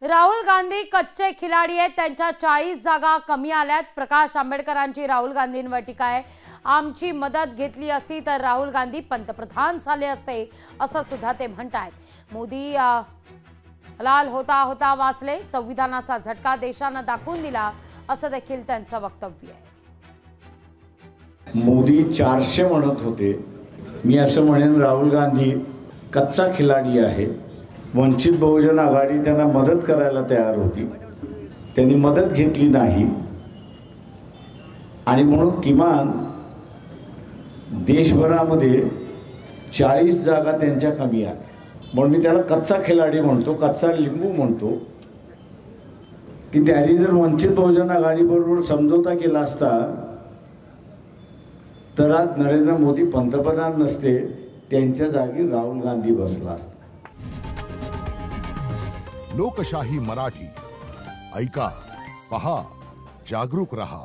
राहुल गांधी कच्चे खिलाडी आहेत। त्यांच्या 40 जागा कमी आल्यात। प्रकाश आंबेडकरांची राहुल गांधींवर टीका आहे। आमची मदत घेतली असती तर राहुल गांधी पंतप्रधान झाले असते असं सुद्धा ते म्हणतात। मोदी हलाल होता होता वाचले। संविधानाचा झटका देशाने दाखवून दिला असं देखील त्यांचं वक्तव्य आहे। मोदी 400 म्हणत होते, मी असं म्हणेन राहुल गांधी कच्चा खिलाडी आहे। वंचित बहुजन आघाडी त्यांना मदत करायला तयार होती, त्यांनी मदत घेतली नाही आणि म्हणून किमान देशभरामध्ये 40 जागा त्यांच्या कमी आल्या। म्हणून मी त्याला कच्चा खिलाडी म्हणतो, कच्चा लिंबू म्हणतो की त्याची जर वंचित बहुजन आघाडीबरोबर समझोता केला असता तर आज नरेंद्र मोदी पंतप्रधान नसते, त्यांच्या जागी राहुल गांधी बसला असता। लोकशाही मराठी ऐका, पहा, जागरूक रहा।